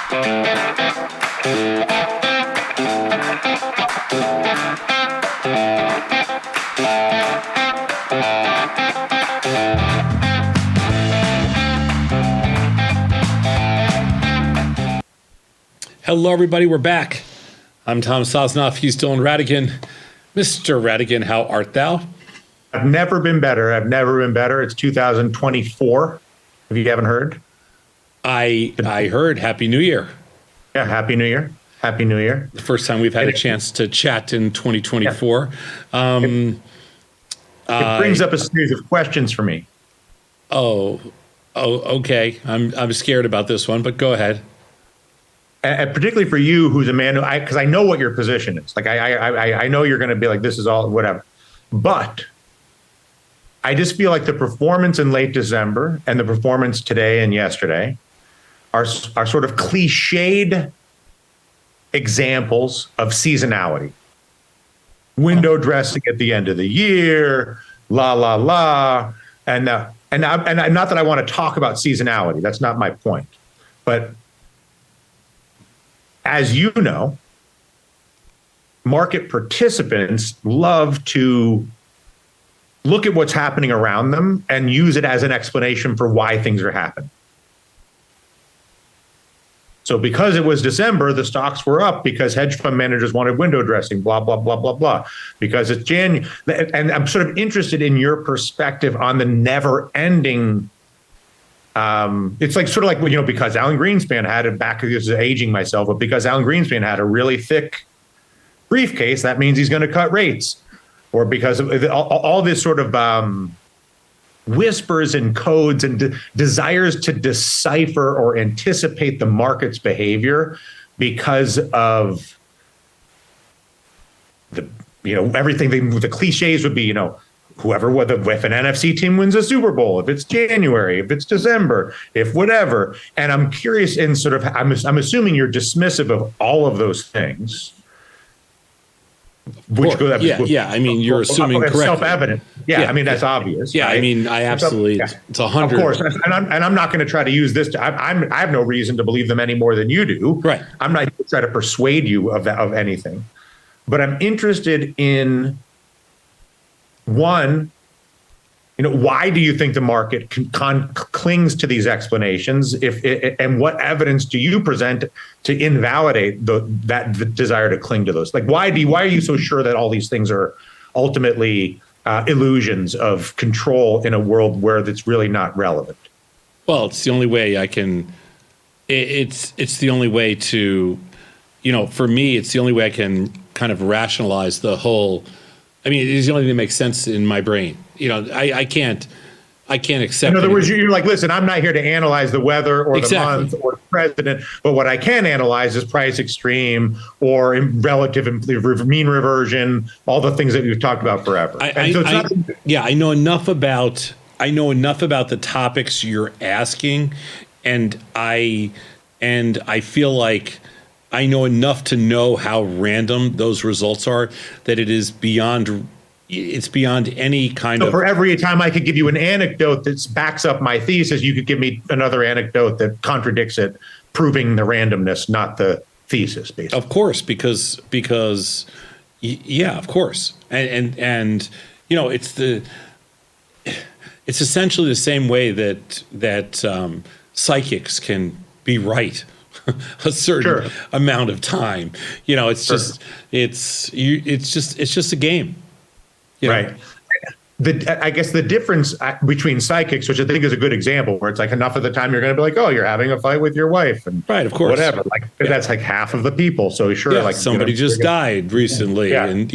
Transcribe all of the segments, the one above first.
Hello, everybody. We're back. I'm Tom Sosnoff. He's Dylan Radigan. Mr. Radigan, how art thou? I've never been better. It's 2024. If you haven't heard. I heard Happy New Year. Yeah, Happy New Year. Happy New Year. The first time we've had a chance to chat in 2024. Yeah. It brings up a series of questions for me. Oh, okay. I'm scared about this one, but go ahead. And particularly for you, who's a man who, because I know what your position is. Like I know you're going to be like, this is all whatever. But I just feel like the performance in late December and the performance today and yesterday are sort of cliched examples of seasonality. Window dressing at the end of the year, la la la, and not that I want to talk about seasonality. That's not my point, but as you know, market participants love to look at what's happening around them and use it as an explanation for why things are happening. So because it was December, the stocks were up because hedge fund managers wanted window dressing, blah, blah, blah, blah, blah. Because it's January. And I'm sort of interested in your perspective on the never ending. It's like sort of like, because Alan Greenspan had it back, this is aging myself, but because Alan Greenspan had a really thick briefcase, that means he's going to cut rates. Or because of all this sort of whispers and codes and desires to decipher or anticipate the market's behavior because of everything. The cliches would be, whoever, if an NFC team wins a Super Bowl, if it's January, if it's December, if whatever. And I'm curious in sort of, I'm assuming you're dismissive of all of those things. Yeah. I mean, you're assuming correctly. Self-evident. Yeah, I mean, that's obvious. Yeah, right? I mean, I absolutely, it's 100. Of course, and I'm not going to try to use this. I have no reason to believe them any more than you do. Right. I'm not going to try to persuade you of anything. But I'm interested in, one, why do you think the market clings to these explanations? And what evidence do you present to invalidate that desire to cling to those? Like, why are you so sure that all these things are ultimately illusions of control in a world where that's really not relevant? Well, it's the only way I can. It's the only way to, for me, it's the only way I can kind of rationalize the whole. I mean, it's the only thing that makes sense in my brain. I can't accept. In other words, you're like, listen, I'm not here to analyze the weather or the month or the president, but what I can analyze is price extreme or relative mean reversion, all the things that we've talked about forever. I know enough about the topics you're asking, and I feel like I know enough to know how random those results are that it's beyond any kind of. For every time I could give you an anecdote that backs up my thesis, you could give me another anecdote that contradicts it, proving the randomness, not the thesis, basically. Of course, because yeah, of course, and it's essentially the same way that psychics can be right a certain amount of time. It's just a game. Right. I guess the difference between psychics, which I think is a good example, where it's like enough of the time you're going to be like, oh, you're having a fight with your wife, and right, of course, whatever. Like that's like half of the people. So sure, like somebody just died recently, and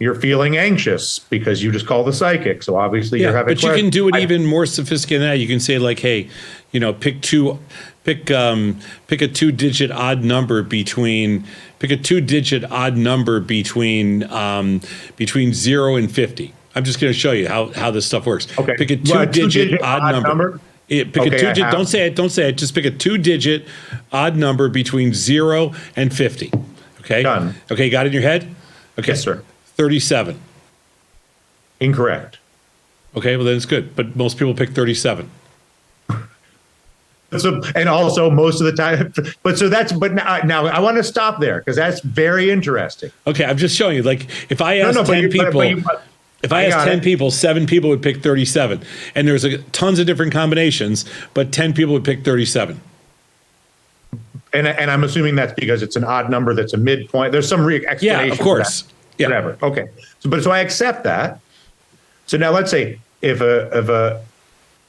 you're feeling anxious because you just called the psychic. So obviously you're having. But you can do it even more sophisticated than that. You can say like, hey, pick a two-digit odd number between 0 and 50. I'm just going to show you how this stuff works. Okay. Pick a two-digit odd number. Pick a two-digit. Don't say it. Just pick a two-digit odd number between 0 and 50. Okay. Done. Okay. Got it in your head? Okay. Yes, sir. 37. Incorrect. Okay. Well, then it's good. But most people pick 37. So, and also most of the time, but now I want to stop there because that's very interesting. Okay, I'm just showing you. Like, if I No, asked no, 10 people, if I asked 10 it. people, 7 people would pick 37. And there's tons of different combinations, but 10 people would pick 37. And I'm assuming that's because it's an odd number that's a midpoint. There's some explanation. Yeah, of course. Yeah. Whatever. Okay. So I accept that. So now let's say if a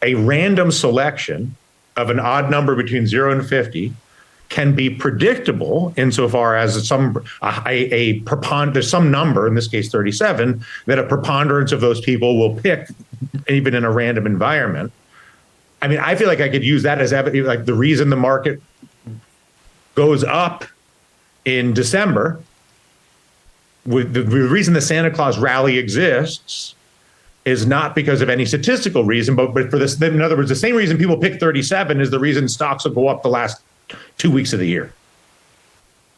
random selection of an odd number between 0 and 50 can be predictable insofar as there's some number, in this case 37, that a preponderance of those people will pick even in a random environment. I mean, I feel like I could use that as evidence, like the reason the market goes up in December, with the reason the Santa Claus rally exists is not because of any statistical reason, but for this, in other words, the same reason people pick 37 is the reason stocks will go up the last 2 weeks of the year,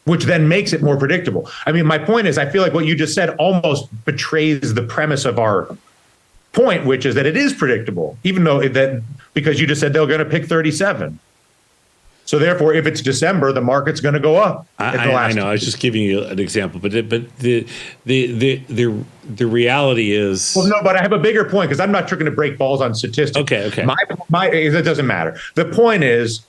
which then makes it more predictable. I mean, my point is, I feel like what you just said almost betrays the premise of our point, which is that it is predictable, even though because you just said they're going to pick 37. So therefore, if it's December, the market's going to go up. I know. I was just giving you an example, but the reality is. Well, no, but I have a bigger point because I'm not trying to break balls on statistics. Okay. It doesn't matter. The point is,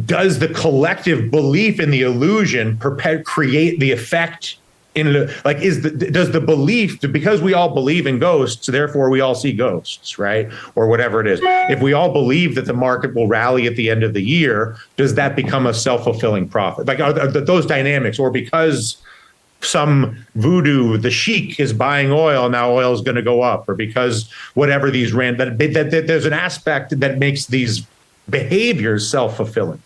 does the collective belief in the illusion create the effect? Does the belief, because we all believe in ghosts, therefore we all see ghosts, right? Or whatever it is. If we all believe that the market will rally at the end of the year, does that become a self-fulfilling prophet? Like, are those dynamics, or because some voodoo, the sheik is buying oil, now oil is going to go up, or because whatever these that there's an aspect that makes these behaviors self-fulfilling.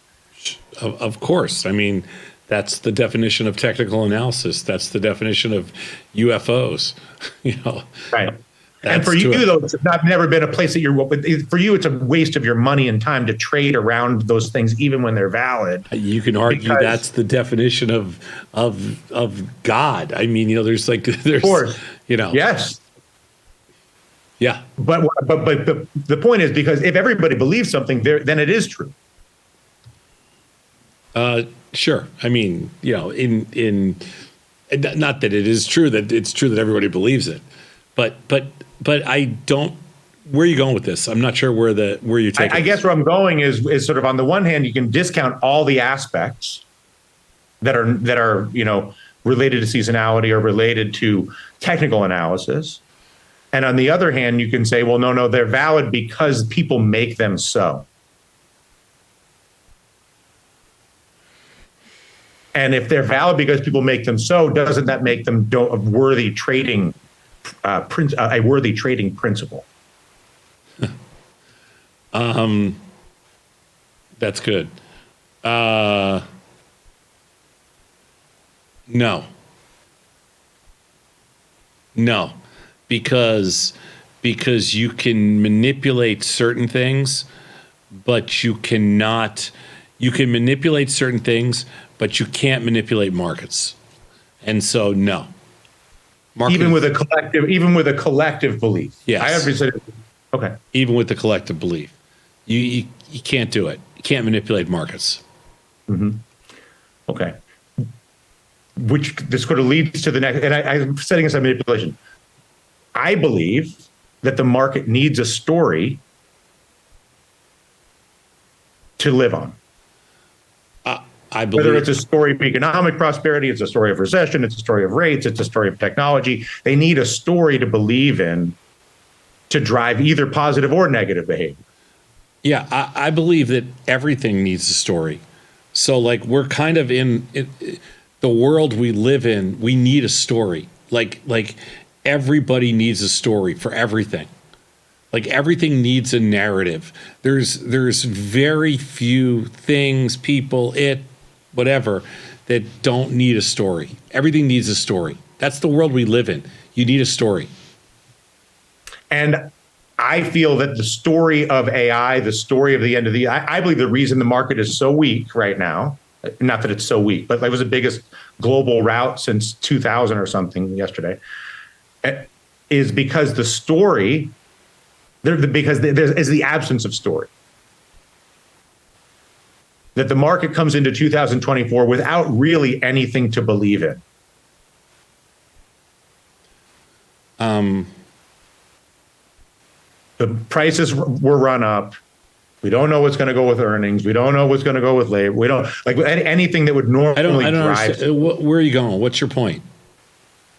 Of course. I mean, that's the definition of technical analysis. That's the definition of UFOs. Right. And for you, though, it's never been a place that for you, it's a waste of your money and time to trade around those things, even when they're valid. You can argue that's the definition of God. I mean, there's of course. Yes. Yeah. But the point is, because if everybody believes something, then it is true. Sure. I mean, in not that it is true that it's true that everybody believes it, but I don't. Where are you going with this? I'm not sure where you're taking. I guess where I'm going is sort of, on the one hand, you can discount all the aspects that are related to seasonality or related to technical analysis, and on the other hand, you can say, well, no, they're valid because people make them so. And if they're valid because people make them so, doesn't that make them a worthy trading principle? That's good. No, because you can manipulate certain things, but you cannot. You can manipulate certain things, but you can't manipulate markets. And so, no. Even with a collective belief. Yes. I understand. Okay. Even with the collective belief, you can't do it. You can't manipulate markets. Mm-hmm. Okay. Which this sort of leads to the next, and I'm setting aside manipulation. I believe that the market needs a story to live on. I believe, whether it's a story of economic prosperity, it's a story of recession, it's a story of rates, it's a story of technology. They need a story to believe in to drive either positive or negative behavior. Yeah, I believe that everything needs a story. So, like, we're kind of in the world we live in. We need a story. Like everybody needs a story for everything. Like, everything needs a narrative. There's very few things, people, whatever, that don't need a story. Everything needs a story. That's the world we live in. You need a story. And I feel that the story of AI, the story of the end of the, I believe the reason the market is so weak right now, not that it's so weak, but it was the biggest global rout since 2000 or something yesterday, is because the story, because there is the absence of story. that the market comes into 2024 without really anything to believe in? The prices were run up. We don't know what's going to go with earnings. We don't know what's going to go with labor. We don't like anything that would normally I don't drive. understand. Where are you going? What's your point?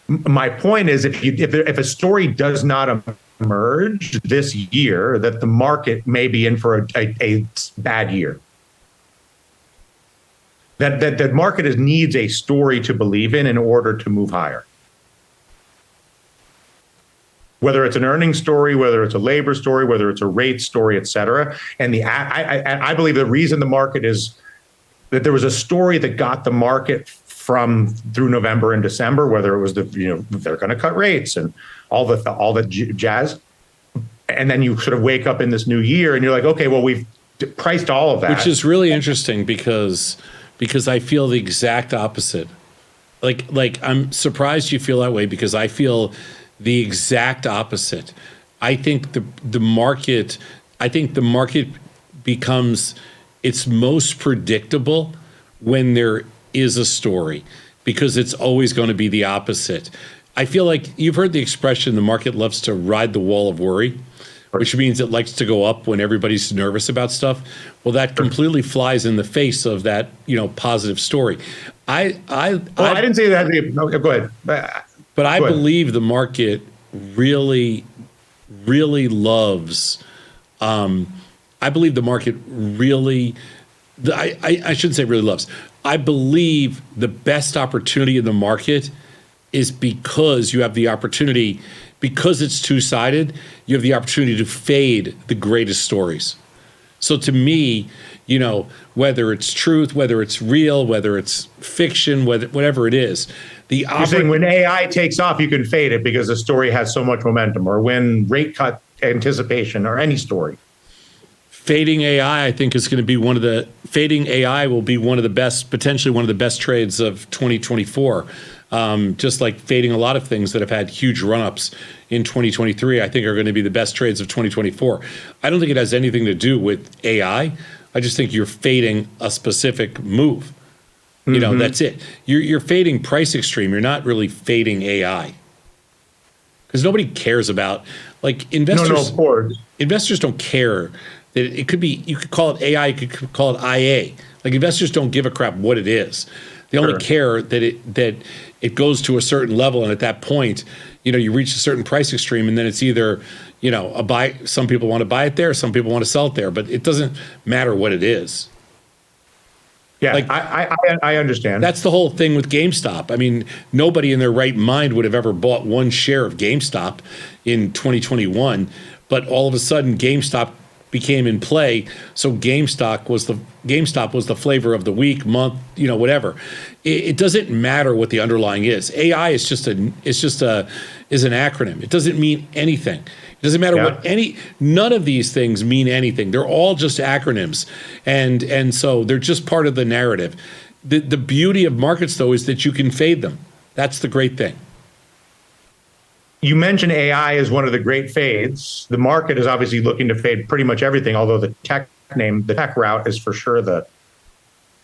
My point is, if a story does not emerge this year, that the market may be in for a bad year. That the market needs a story to believe in order to move higher. Whether it's an earnings story, whether it's a labor story, whether it's a rate story, et cetera. And I believe the reason the market is that there was a story that got the market through November and December, whether it was they're going to cut rates and all the jazz, and then you sort of wake up in this new year and you're like, okay, well, we've priced all of that, which is really interesting because I feel the exact opposite. Like I'm surprised you feel that way, because I feel the exact opposite. I think the market becomes its most predictable when there is a story, because it's always going to be the opposite. I feel like you've heard the expression, the market loves to ride the wall of worry, which means it likes to go up when everybody's nervous about stuff. Well, that completely flies in the face of that, positive story. I didn't say that. No, go ahead. But I believe the market really, really loves. I believe the market really. I shouldn't say really loves. I believe the best opportunity in the market is because you have the opportunity, because it's two-sided, you have the opportunity to fade the greatest stories. So to me, whether it's truth, whether it's real, whether it's fiction, whatever it is, you're saying when AI takes off, you can fade it because the story has so much momentum, or when rate cut anticipation, or any story. Fading AI, I think, is going to be fading AI will be potentially one of the best trades of 2024. Just like fading a lot of things that have had huge run-ups in 2023, I think are going to be the best trades of 2024. I don't think it has anything to do with AI. I just think you're fading a specific move. That's it. You're fading price extreme. You're not really fading AI. Because nobody cares about, investors. No, of course. Investors don't care. It could be, you could call it AI, you could call it IA. Investors don't give a crap what it is. They only care that it goes to a certain level, and at that point, you reach a certain price extreme, and then it's either, a buy. Some people want to buy it there, some people want to sell it there, but it doesn't matter what it is. Yeah, I understand. That's the whole thing with GameStop. I mean, nobody in their right mind would have ever bought one share of GameStop in 2021, but all of a sudden, GameStop became in play. So GameStop was the flavor of the week, month, whatever. It doesn't matter what the underlying is. AI is just an acronym. It doesn't mean anything. It doesn't matter none of these things mean anything. They're all just acronyms. And so they're just part of the narrative. The beauty of markets, though, is that you can fade them. That's the great thing. You mentioned AI is one of the great fades. The market is obviously looking to fade pretty much everything, although the tech route is for sure the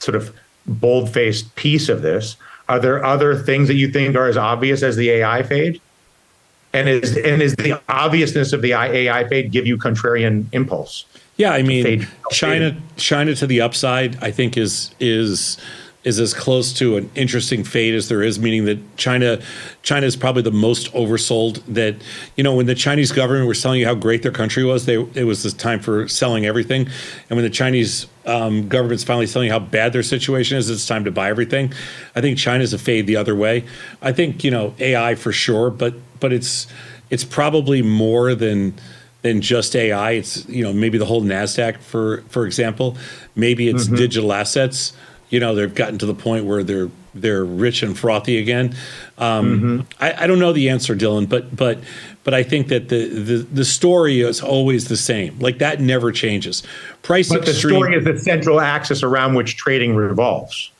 sort of bold-faced piece of this. Are there other things that you think are as obvious as the AI fade? And is the obviousness of the AI fade give you contrarian impulse? Yeah, I mean, China to the upside, I think is as close to an interesting fade as there is, meaning that China is probably the most oversold. That, when the Chinese government was telling you how great their country was, it was this time for selling everything. And when the Chinese government's finally telling you how bad their situation is, it's time to buy everything. I think China's a fade the other way. I think, AI for sure, but it's probably more than just AI. It's, maybe the whole NASDAQ, for example. Maybe it's digital assets. They've gotten to the point where they're rich and frothy again. I don't know the answer, Dylan, but I think that the story is always the same. That never changes. But the story is the central axis around which trading revolves.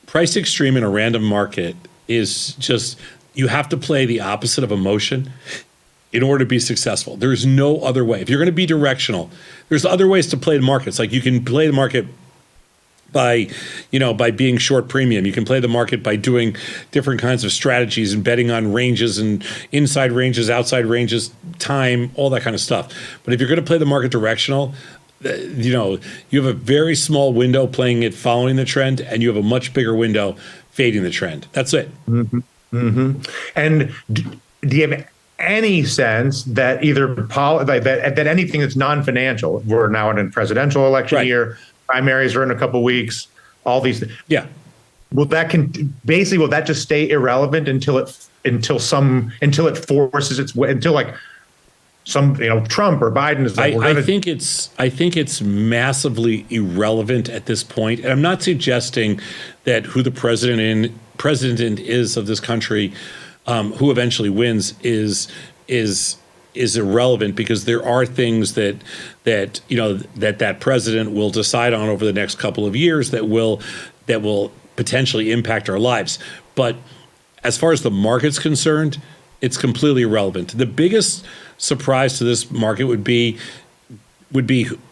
Price extreme in a random market is just, you have to play the opposite of emotion in order to be successful. There's no other way. If you're going to be directional, there's other ways to play the markets. You can play the market by, by being short premium. You can play the market by doing different kinds of strategies and betting on ranges and inside ranges, outside ranges, time, all that kind of stuff. But if you're going to play the market directional, you have a very small window playing it following the trend, and you have a much bigger window fading the trend. That's it. Mm-hmm. Mm-hmm. And do you have any sense that either that anything that's non-financial, we're now in a presidential election year, primaries are in a couple of weeks, all these things. Yeah. Will that just stay irrelevant until it forces its way, until like some, Trump or Biden is like, I think it's massively irrelevant at this point. And I'm not suggesting that who the president is of this country, who eventually wins is irrelevant, because there are things that president will decide on over the next couple of years that will potentially impact our lives. But as far as the market's concerned, it's completely irrelevant. The biggest surprise to this market would be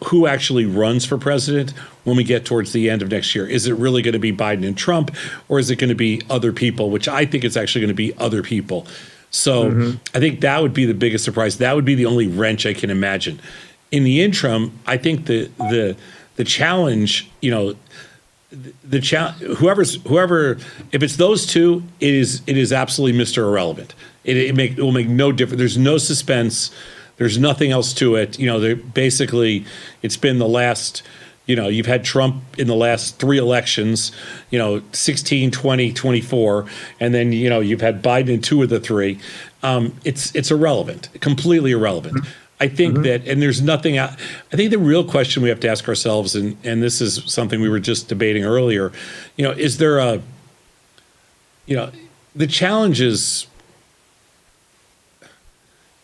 who actually runs for president when we get towards the end of next year. Is it really going to be Biden and Trump, or is it going to be other people, which I think it's actually going to be other people. So I think that would be the biggest surprise. That would be the only wrench I can imagine. In the interim, I think the challenge, whoever, if it's those two, it is absolutely Mr. Irrelevant. It will make no difference. There's no suspense. There's nothing else to it. Basically, it's been the last, you've had Trump in the last 3 elections, 16, 20, 24, and then, you've had Biden in 2 of the 3. It's irrelevant, completely irrelevant. I think that, and there's nothing, I think the real question we have to ask ourselves, and this is something we were just debating earlier, is there the challenge is,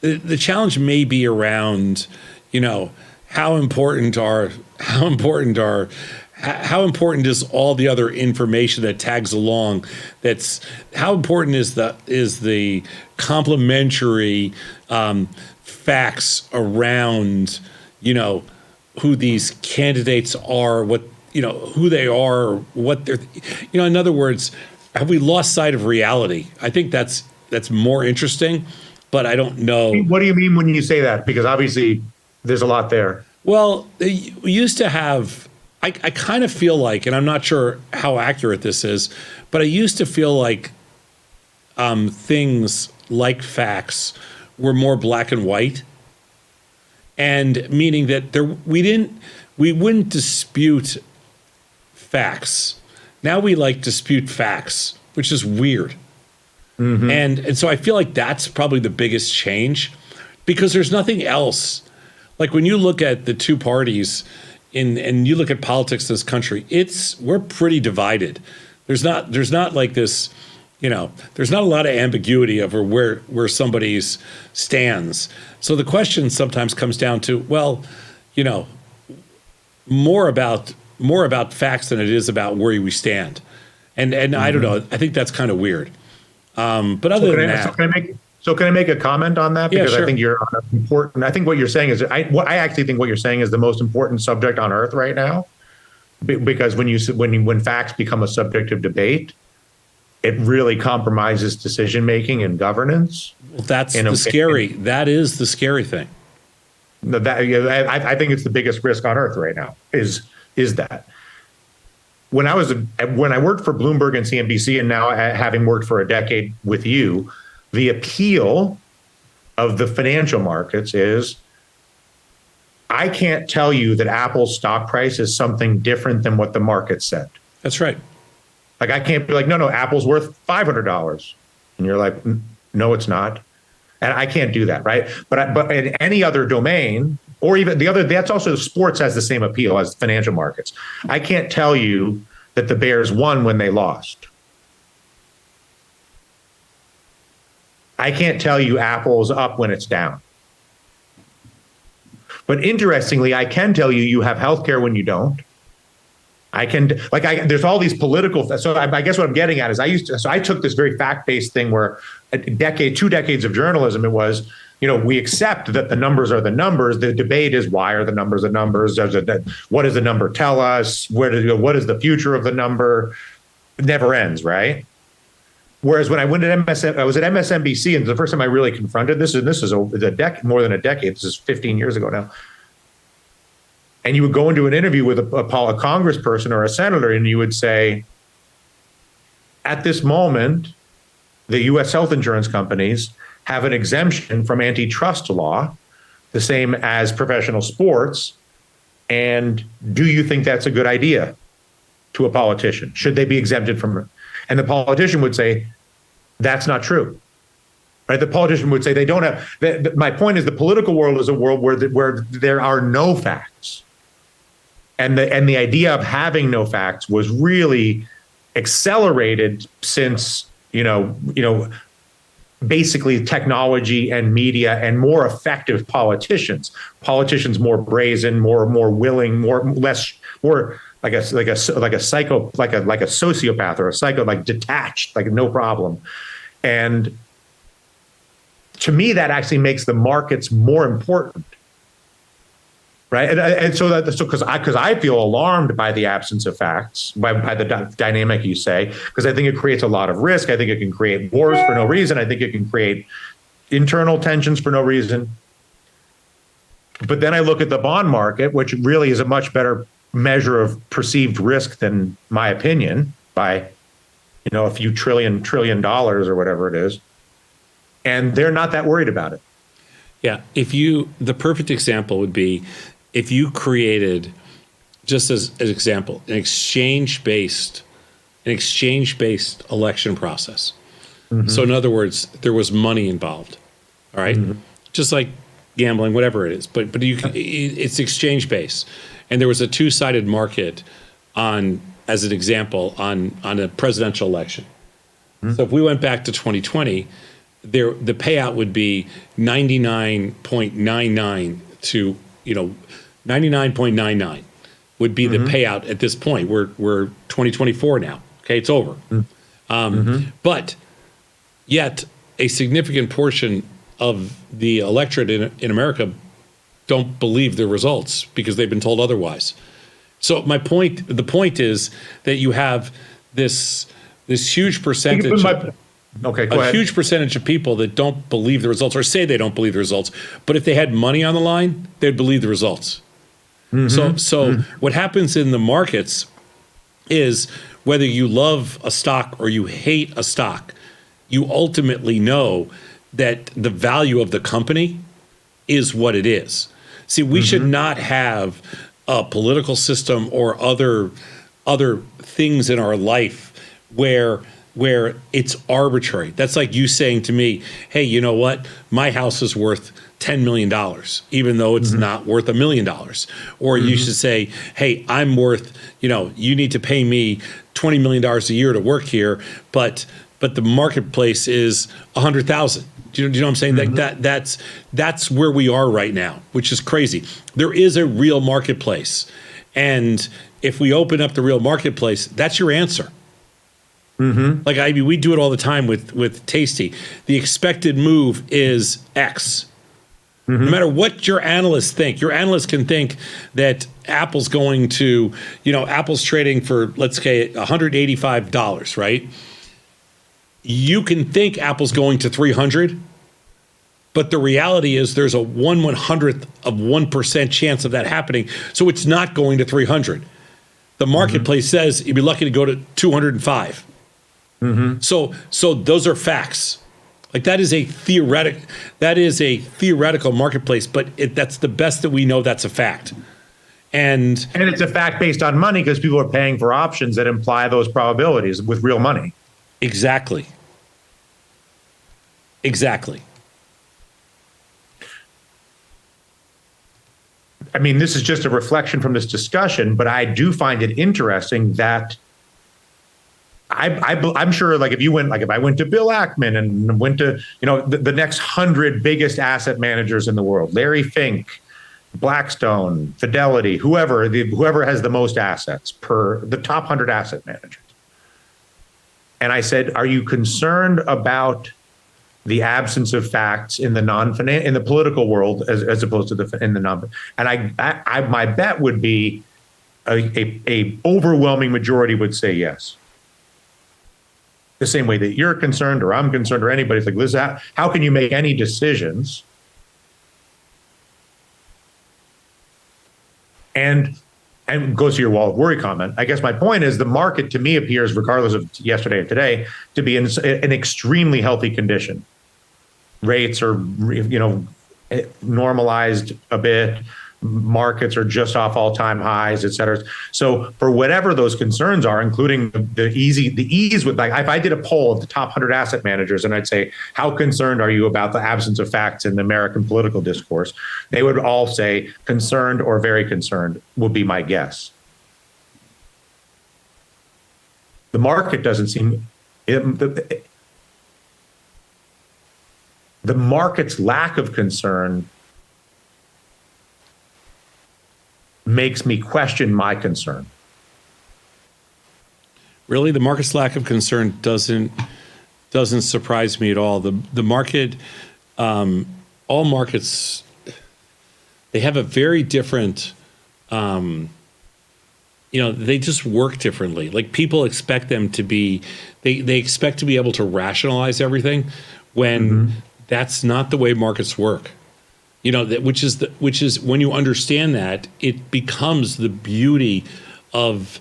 the challenge may be around, how important is all the other information that tags along? How important is the complementary facts around, who these candidates are, what, who they are, what they're, in other words, have we lost sight of reality? I think that's more interesting. But I don't know. What do you mean when you say that? Because obviously there's a lot there. Well, we used to have, I kind of feel like, and I'm not sure how accurate this is, but I used to feel like things like facts were more black and white. And meaning that we wouldn't dispute facts. Now we dispute facts, which is weird. Mm-hmm. And so I feel like that's probably the biggest change, because there's nothing else. Like when you look at the two parties and you look at politics in this country, we're pretty divided. There's not like this, there's not a lot of ambiguity over where somebody's stands. So the question sometimes comes down to, well, more about facts than it is about where we stand. And I don't know, I think that's kind of weird. But other than that, can I make a comment on that? Because yeah, sure. I think you're important. I think what you're saying is, I actually think what you're saying is the most important subject on earth right now. Because when facts become a subject of debate, it really compromises decision making and governance. Well, that is the scary thing. I think it's the biggest risk on earth right now. Is that. When I worked for Bloomberg and CNBC, and now having worked for a decade with you, the appeal of the financial markets is, I can't tell you that Apple's stock price is something different than what the market said. That's right. Like, I can't be like, no, Apple's worth $500. And you're like, no, it's not. And I can't do that, right? But in any other domain, or even that's also sports has the same appeal as financial markets. I can't tell you that the Bears won when they lost. I can't tell you Apple's up when it's down. But interestingly, I can tell you have healthcare when you don't. There's all these political. So I guess what I'm getting at is I took this very fact-based thing where 2 decades of journalism, it was we accept that the numbers are the numbers. The debate is, why are the numbers the numbers? What does the number tell us? What is the future of the number? It never ends, right? Whereas when I went to I was at MSNBC, and the first time I really confronted this, and this is more than a decade. This is 15 years ago now. And you would go into an interview with a congressperson or a senator, and you would say, at this moment, the U.S. health insurance companies have an exemption from antitrust law, the same as professional sports. And do you think that's a good idea to a politician? Should they be exempted from it? And the politician would say, that's not true. Right? The politician would say they don't have. My point is, the political world is a world where there are no facts. And the idea of having no facts was really accelerated since, basically technology and media and more effective politicians more brazen, more willing, more like a sociopath or a psycho, like detached, like no problem. And to me, that actually makes the markets more important. Right. And so because I feel alarmed by the absence of facts, by the dynamic you say, because I think it creates a lot of risk. I think it can create wars for no reason. I think it can create internal tensions for no reason. But then I look at the bond market, which really is a much better measure of perceived risk than my opinion, by a few trillion dollars or whatever it is. And they're not that worried about it. Yeah. The perfect example would be if you created, just as an example, an exchange-based election process. Mm-hmm. So in other words, there was money involved. All right. Mm-hmm. Just like gambling, whatever it is, but it's exchange-based. And there was a two-sided market as an example, on a presidential election. Mm-hmm. So if we went back to 2020, the payout would be 99.99 to 99.99 would be the payout at this point. We're 2024 now. Okay, it's over. But yet a significant portion of the electorate in America don't believe the results because they've been told otherwise. So the point is that you have this huge percentage. Okay, go ahead. Huge percentage of people that don't believe the results or say they don't believe the results. But if they had money on the line, they'd believe the results. So what happens in the markets is, whether you love a stock or you hate a stock, you ultimately know that the value of the company is what it is. See, we should not have a political system or other things in our life where it's arbitrary. That's like you saying to me, hey, you know what? My house is worth $10 million, even though it's not worth $1 million. Or you should say, hey, I'm worth, you need to pay me $20 million a year to work here, but the marketplace is $100,000. Do you know what I'm saying? That's where we are right now, which is crazy. There is a real marketplace. And if we open up the real marketplace, that's your answer. Like, we do it all the time with Tasty. The expected move is X. No matter what your analysts think, your analysts can think that Apple's going to, Apple's trading for, let's say, $185, right? You can think Apple's going to 300, but the reality is there's a 1/100th of 1% chance of that happening. So it's not going to 300. The marketplace says you'd be lucky to go to 205. So those are facts. Like, that is a theoretical marketplace, but that's the best that we know. That's a fact. And it's a fact based on money, because people are paying for options that imply those probabilities with real money. Exactly. I mean, this is just a reflection from this discussion, but I do find it interesting that I'm sure, like, if I went to Bill Ackman and went to, the next 100 biggest asset managers in the world, Larry Fink, Blackstone, Fidelity, whoever has the most assets, per the top 100 asset managers. And I said, are you concerned about the absence of facts in the in the political world as opposed to in the non. And my bet would be a overwhelming majority would say yes. The same way that you're concerned or I'm concerned or anybody's like, Liz, how can you make any decisions? And goes to your wall of worry comment. I guess my point is the market to me appears, regardless of yesterday or today, to be in an extremely healthy condition. Rates are, normalized a bit. Markets are just off all-time highs, et cetera. So for whatever those concerns are, including the ease with, like, if I did a poll of the top 100 asset managers and I'd say, how concerned are you about the absence of facts in the American political discourse? They would all say concerned or very concerned would be my guess. The market doesn't seem, the market's lack of concern makes me question my concern. Really, the market's lack of concern doesn't surprise me at all. The market, all markets, they have a very different, they just work differently. Like, people expect them to be, they expect to be able to rationalize everything when that's not the way markets work. Which is when you understand that, it becomes the beauty of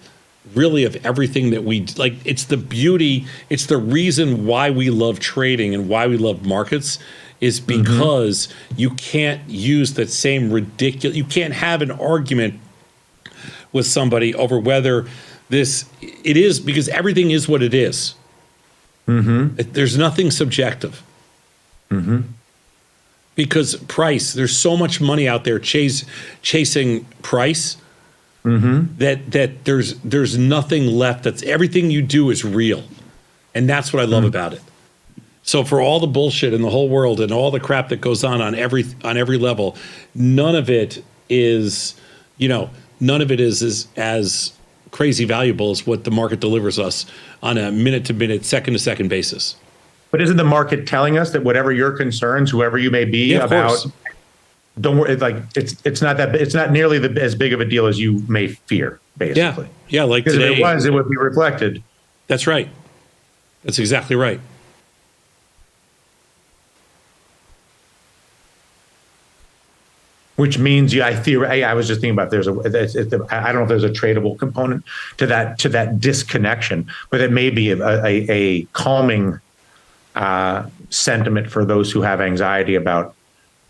everything that we like. It's the beauty. It's the reason why we love trading and why we love markets is because you can't use that same ridiculous. You can't have an argument with somebody over whether it is, because everything is what it is. There's nothing subjective. Because price, there's so much money out there chasing price that there's nothing left. That's everything you do is real, and that's what I love about it. So for all the bullshit in the whole world and all the crap that goes on every level, none of it is as crazy valuable as what the market delivers us on a minute to minute, second to second basis. But isn't the market telling us that whatever your concerns, whoever you may be about, don't worry, like it's not nearly as big of a deal as you may fear, basically. Yeah, like because today, if it was, it would be reflected. That's right. That's exactly right. Which means, I was just thinking about I don't know if there's a tradable component to that disconnection, but it may be a calming sentiment for those who have anxiety about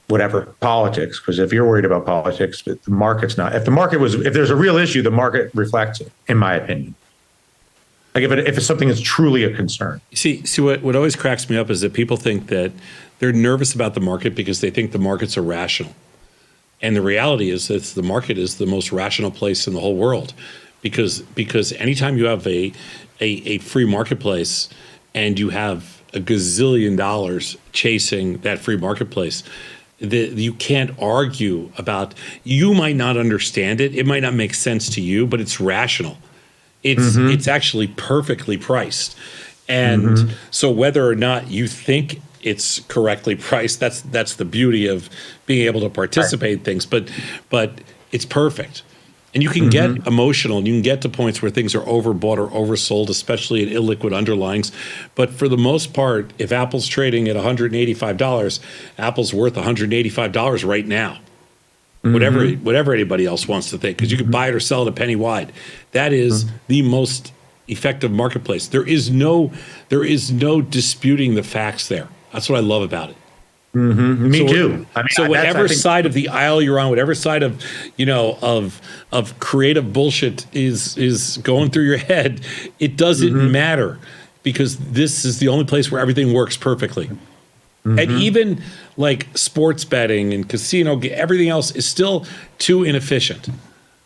whatever politics. Because if you're worried about politics, but the market's not. If there's a real issue, the market reflects it, in my opinion. Like if it's something that's truly a concern. See what always cracks me up is that people think that they're nervous about the market because they think the market's irrational. And the reality is that the market is the most rational place in the whole world, because anytime you have a free marketplace and you have a gazillion dollars chasing that free marketplace, you can't argue about. You might not understand it. It might not make sense to you, but it's rational. It's actually perfectly priced. And so whether or not you think it's correctly priced, that's the beauty of being able to participate in things, but it's perfect. And you can get emotional, and you can get to points where things are overbought or oversold, especially in illiquid underlyings. But for the most part, if Apple's trading at $185, Apple's worth $185 right now. Whatever anybody else wants to think, because you can buy it or sell it a penny wide. That is the most effective marketplace. There is no disputing the facts there. That's what I love about it. Me too. I mean, so whatever side of the aisle you're on, whatever side of of creative bullshit is going through your head, it doesn't matter, because this is the only place where everything works perfectly. And even like sports betting and casino, everything else is still too inefficient.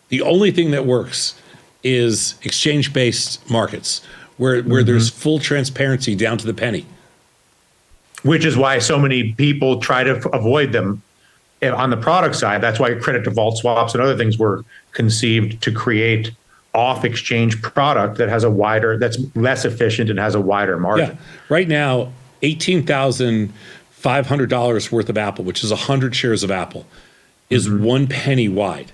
The only thing that works is exchange-based markets where there's full transparency down to the penny. Which is why so many people try to avoid them on the product side. That's why credit default swaps and other things were conceived to create off-exchange product that's less efficient and has a wider margin. Yeah. Right now, $18,500 worth of Apple, which is 100 shares of Apple, is 1 penny wide.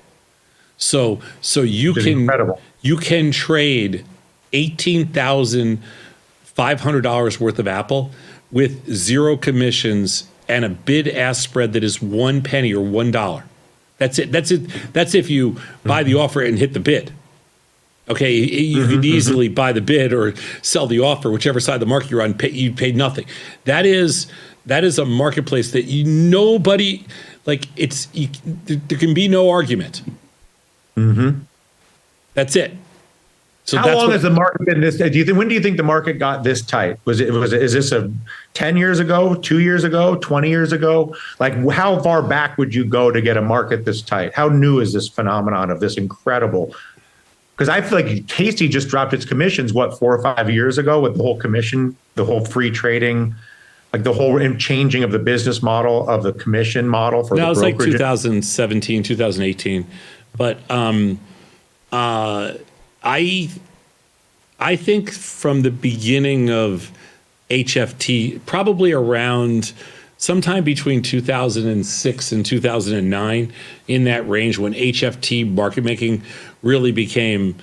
So you Which is can incredible. you can trade $18,500 worth of Apple with zero commissions and a bid-ask spread that is 1 penny or $1. That's it. That's if you buy the offer and hit the bid. Okay, you could easily buy the bid or sell the offer, whichever side of the market you're on. You paid nothing. That is a marketplace that nobody, like, there can be no argument. That's it. So how long has the market been this? When do you think the market got this tight? Is this 10 years ago, 2 years ago, 20 years ago? Like, how far back would you go to get a market this tight? How new is this phenomenon of this incredible? Because I feel like Tasty just dropped its commissions, 4 or 5 years ago, with the whole commission, the whole free trading, like the whole changing of the business model of the commission model for the brokerage. It's like 2017, 2018. But I think from the beginning of HFT, probably around sometime between 2006 and 2009, in that range, when HFT market making really became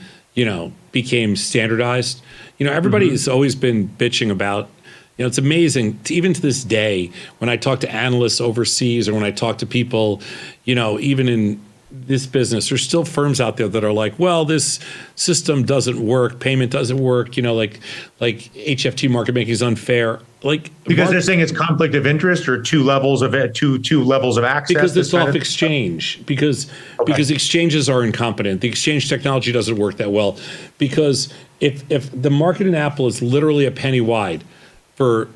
standardized. Everybody has always been bitching about, it's amazing, even to this day, when I talk to analysts overseas or when I talk to people, even in this business, there's still firms out there that are like, well, this system doesn't work, payment doesn't work, like HFT market making is unfair. Because they're saying it's conflict of interest or two levels of access. Because it's off exchange. Because exchanges are incompetent. The exchange technology doesn't work that well. Because if the market in Apple is literally a penny wide for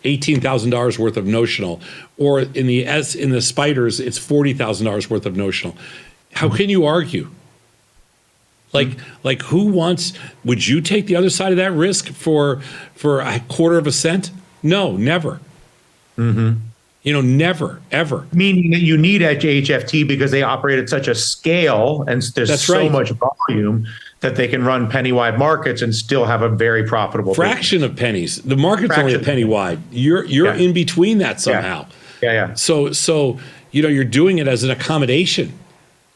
$18,000 worth of notional, or in the spiders, it's $40,000 worth of notional. How can you argue? Like who wants? Would you take the other side of that risk for a quarter of a cent? No, never. Never, ever. Meaning that you need HFT because they operate at such a scale and there's so much volume that they can run penny wide markets and still have a very profitable fraction of pennies. The market's only a penny wide. You're in between that somehow. Yeah. So you're doing it as an accommodation.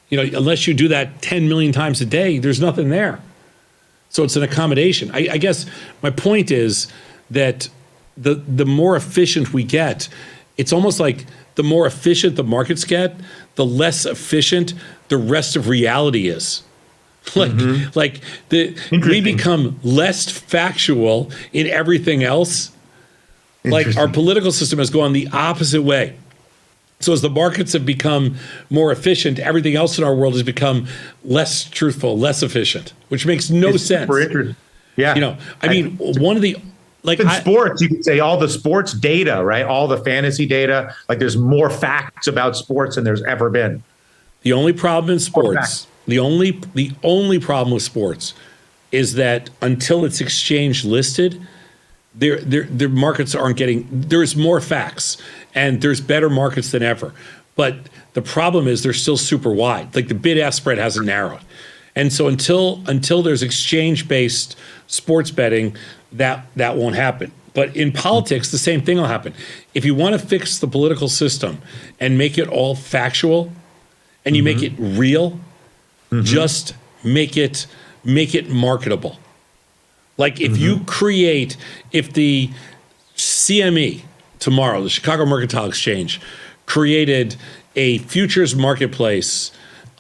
Unless you do that 10 million times a day, there's nothing there. So it's an accommodation. I guess my point is that the more efficient we get, it's almost like the more efficient the markets get, the less efficient the rest of reality is. We become less factual in everything else. Like our political system has gone the opposite way. So as the markets have become more efficient, everything else in our world has become less truthful, less efficient, which makes no sense. Super interesting. Yeah. One of the in sports, you could say all the sports data, right? All the fantasy data, like there's more facts about sports than there's ever been. The only problem in sports, the only problem with sports is that until it's exchange listed, their markets aren't getting, there's more facts and there's better markets than ever. But the problem is they're still super wide. Like the bid-ask spread hasn't narrowed. And so until there's exchange-based sports betting, that won't happen. But in politics, the same thing will happen. If you want to fix the political system and make it all factual and you make it real, just make it marketable. Like if if the CME tomorrow, the Chicago Mercantile Exchange, created a futures marketplace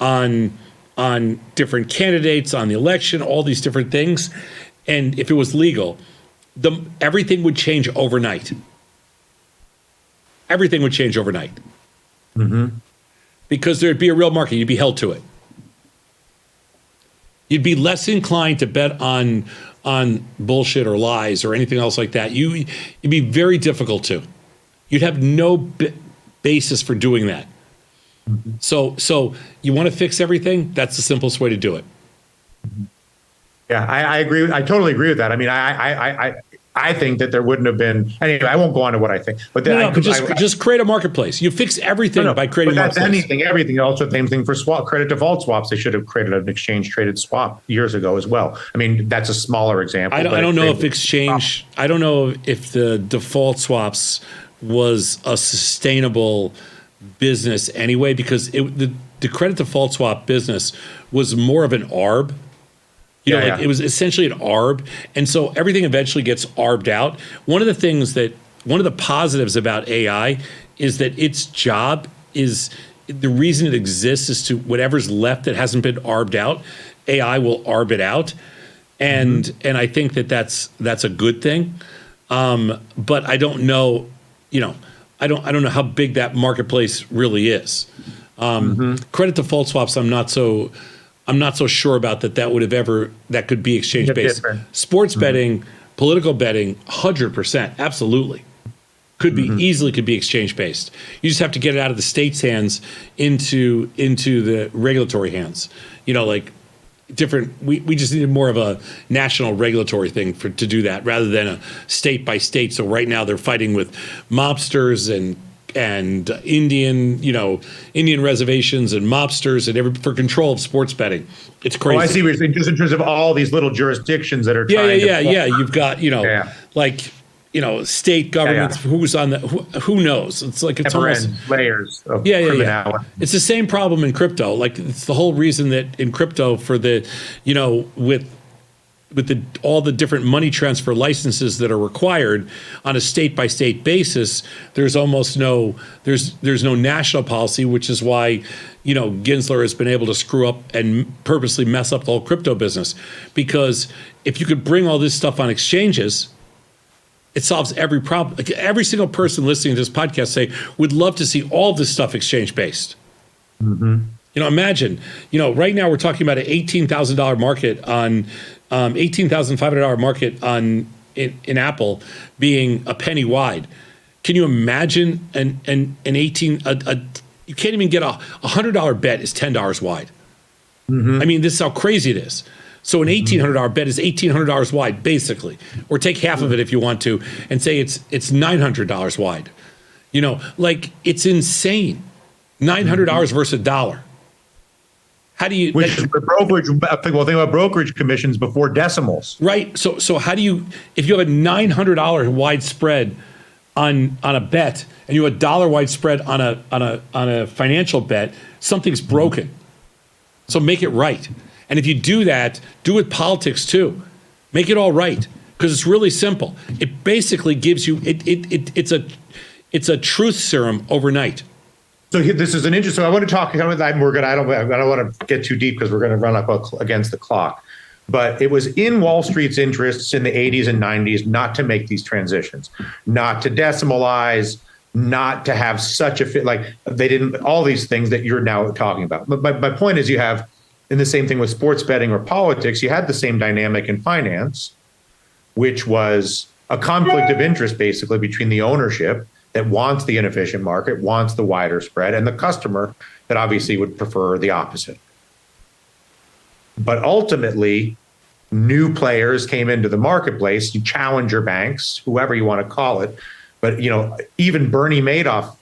on different candidates, on the election, all these different things, and if it was legal, everything would change overnight. Everything would change overnight. Because there'd be a real market. You'd be held to it. You'd be less inclined to bet on bullshit or lies or anything else like that. It'd be very difficult to. You'd have no basis for doing that. So you want to fix everything? That's the simplest way to do it. Yeah, I agree. I totally agree with that. I mean, I think that there wouldn't have been anyway. I won't go on to what I think, but then No, but just create a marketplace. You fix everything by creating a marketplace. Anything, everything. Also, same thing for credit default swaps. They should have created an exchange traded swap years ago as well. I mean, that's a smaller example. I don't know if exchange. I don't know if the default swaps was a sustainable business anyway, because the credit default swap business was more of an ARB. It was essentially an ARB, and so everything eventually gets ARBed out. One of the positives about AI is that its job is, the reason it exists is to whatever's left that hasn't been ARBed out, AI will ARB it out, and I think that's a good thing. But I don't know, I don't know how big that marketplace really is. Credit default swaps, I'm not so sure about that could be exchange based. Sports betting, political betting, 100%, absolutely. Easily could be exchange based. You just have to get it out of the state's hands into the regulatory hands. We just needed more of a national regulatory thing to do that rather than a state by state. So right now they're fighting with mobsters and Indian reservations and mobsters and for control of sports betting. It's crazy. Oh, I see what you're saying. Just in terms of all these little jurisdictions that are trying to You've got state governments. Who's on the who knows? It's like it's almost layers of criminality. It's the same problem in crypto. Like, it's the whole reason that in crypto, for the with all the different money transfer licenses that are required on a state by state basis, there's almost no national policy, which is why Gensler has been able to screw up and purposely mess up the whole crypto business. Because if you could bring all this stuff on exchanges, it solves every problem. Like, every single person listening to this podcast would love to see all this stuff exchange based. Imagine, right now we're talking about an $18,000 market on $18,500 market in Apple being a penny wide. Can you imagine you can't even get a $100 bet is $10 wide. I mean, this is how crazy it is. So an $1,800 bet is $1,800 wide, basically, or take half of it if you want to, and say it's $900 wide. It's insane. $900 versus $1. How do you? Which is brokerage. Well, think about brokerage commissions before decimals, right? So how do you? If you have a $900 wide spread on a bet, and you have a $1 wide spread on a financial bet, something's broken. So make it right. And if you do that, do it with politics too. Make it all right, because it's really simple. It basically gives you it's a truth serum overnight. So this is an interesting. I want to talk. I don't want to get too deep because we're going to run up against the clock. But it was in Wall Street's interests in the 80s and 90s not to make these transitions, not to decimalize, not to have such a fit. Like, they didn't, all these things that you're now talking about. But my point is, you have, in the same thing with sports betting or politics, you had the same dynamic in finance, which was a conflict of interest basically between the ownership that wants the inefficient market, wants the wider spread, and the customer that obviously would prefer the opposite. But ultimately, new players came into the marketplace, you challenger banks, whoever you want to call it. But even Bernie Madoff,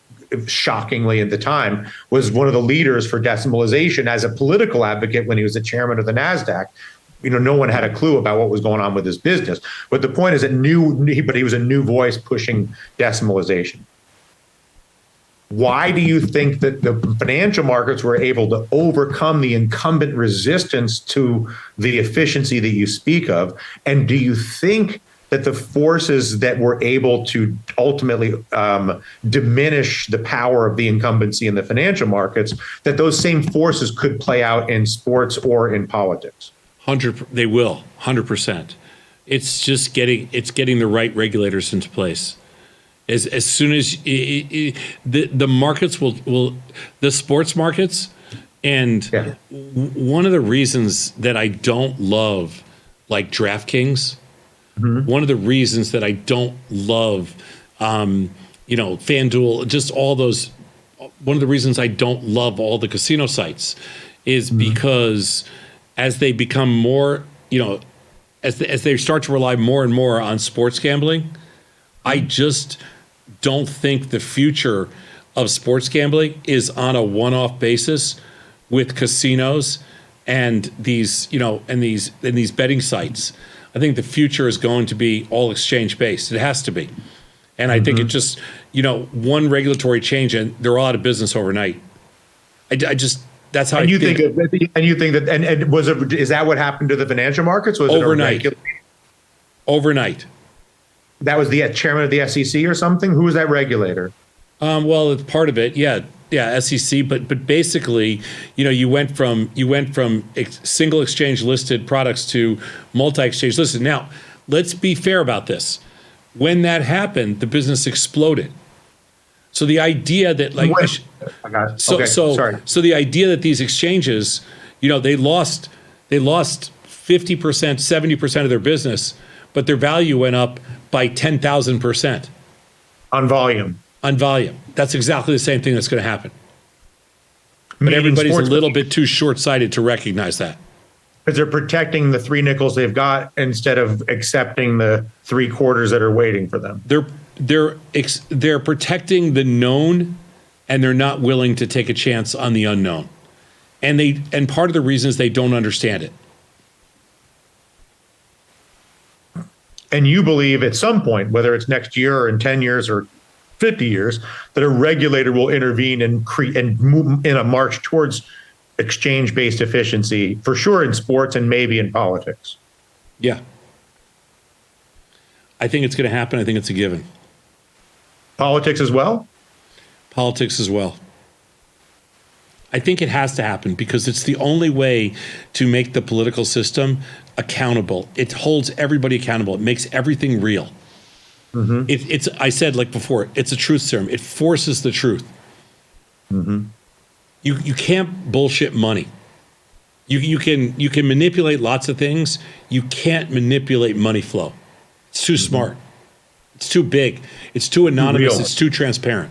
shockingly at the time, was one of the leaders for decimalization as a political advocate when he was the chairman of the NASDAQ. No one had a clue about what was going on with his business. But the point is that he was a new voice pushing decimalization. Why do you think that the financial markets were able to overcome the incumbent resistance to the efficiency that you speak of? And do you think that the forces that were able to ultimately diminish the power of the incumbency in the financial markets, that those same forces could play out in sports or in politics? They will, 100%. It's just getting the right regulators into place. As soon as the markets will the sports markets, and one of the reasons that I don't love like DraftKings, one of the reasons that I don't love FanDuel, just all those, one of the reasons I don't love all the casino sites is because as they become more, as they start to rely more and more on sports gambling, I just don't think the future of sports gambling is on a one-off basis with casinos and these, and these betting sites. I think the future is going to be all exchange based. It has to be. And I think it just, one regulatory change and they're all out of business overnight. I just, that's how and I you think. And you think that, and is that what happened to the financial markets? Was overnight? Overnight. That was the chairman of the SEC or something? Who was that regulator? Well, it's part of it. Yeah, SEC. But basically, you went from single exchange listed products to multi-exchange listed. Now, let's be fair about this. When that happened, the business exploded. So the idea that so the idea that these exchanges, they lost 50%, 70% of their business, but their value went up by 10,000% on volume. On volume. That's exactly the same thing that's going to happen. But Meaning everybody's a little bit too short-sighted to recognize that. Because they're protecting the 3 nickels they've got instead of accepting the 3 quarters that are waiting for them. They're protecting the known, and they're not willing to take a chance on the unknown. And part of the reason is they don't understand it. And you believe at some point, whether it's next year or in 10 years or 50 years, that a regulator will intervene and move in a march towards exchange-based efficiency, for sure in sports and maybe in politics. Yeah. I think it's going to happen. I think it's a given. Politics as well? Politics as well. I think it has to happen because it's the only way to make the political system accountable. It holds everybody accountable. It makes everything real. It's I said like before, it's a truth serum. It forces the truth. You can't bullshit money. You can manipulate lots of things. You can't manipulate money flow. It's too smart. It's too big. It's too anonymous. It's too transparent.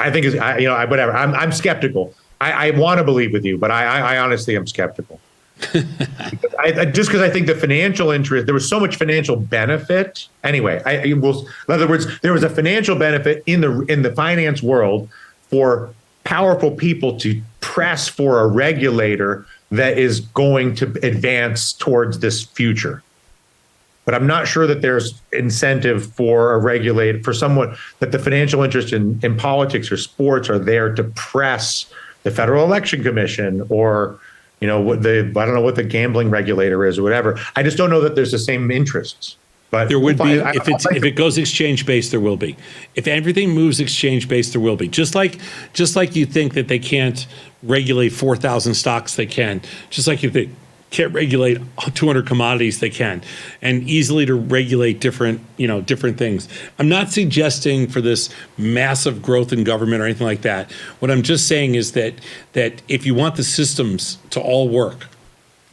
I think whatever. I'm skeptical. I want to believe with you, but I honestly am skeptical. Just because I think the financial interest, there was so much financial benefit. Anyway, in other words, there was a financial benefit in the finance world for powerful people to press for a regulator that is going to advance towards this future. But I'm not sure that there's incentive for a regulator, for someone that the financial interest in politics or sports are there to press the Federal Election Commission or, I don't know what the gambling regulator is or whatever. I just don't know that there's the same interests. But there would be if it goes exchange based, there will be. If everything moves exchange based, there will be. Just like you think that they can't regulate 4,000 stocks, they can. Just like you think can't regulate 200 commodities, they can, and easily to regulate different things. I'm not suggesting for this massive growth in government or anything like that. What I'm just saying is that if you want the systems to all work,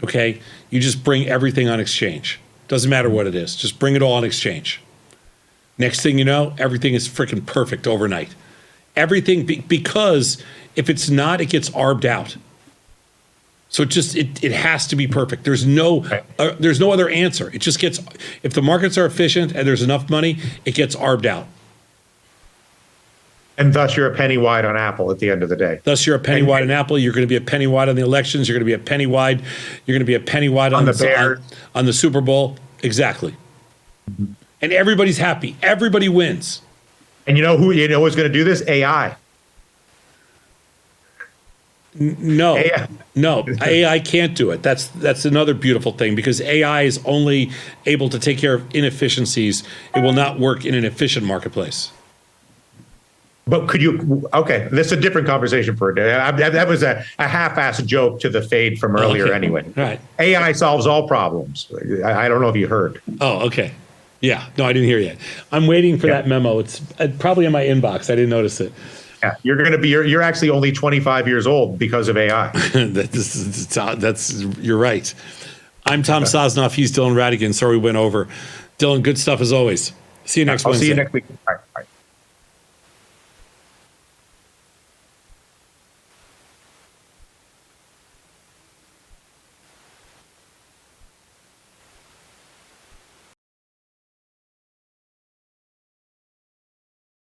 okay, you just bring everything on exchange. Doesn't matter what it is, just bring it all on exchange. Next thing you know, everything is freaking perfect overnight. Everything, because if it's not, it gets arbed out. So it has to be perfect. There's no other answer. It just gets, if the markets are efficient and there's enough money, it gets arbed out. And thus you're a penny wide on Apple at the end of the day. Thus you're a penny wide on Apple. You're going to be a penny wide on the elections. You're going to be a penny wide. You're going to be a penny wide on the Super Bowl. Exactly. And everybody's happy. Everybody wins. And who's going to do this? AI. No, AI can't do it. That's another beautiful thing because AI is only able to take care of inefficiencies. It will not work in an efficient marketplace. But could you? Okay, that's a different conversation for a day. That was a half-assed joke to the fade from earlier. Anyway, right. AI solves all problems. I don't know if you heard. Oh, okay. Yeah, no, I didn't hear yet. I'm waiting for that memo. It's probably in my inbox. I didn't notice it. Yeah, you're actually only 25 years old because of AI. You're right. I'm Tom Sosnoff. He's Dylan Radigan. Sorry we went over. Dylan, good stuff as always. See you next Wednesday. I'll see you next week. All right.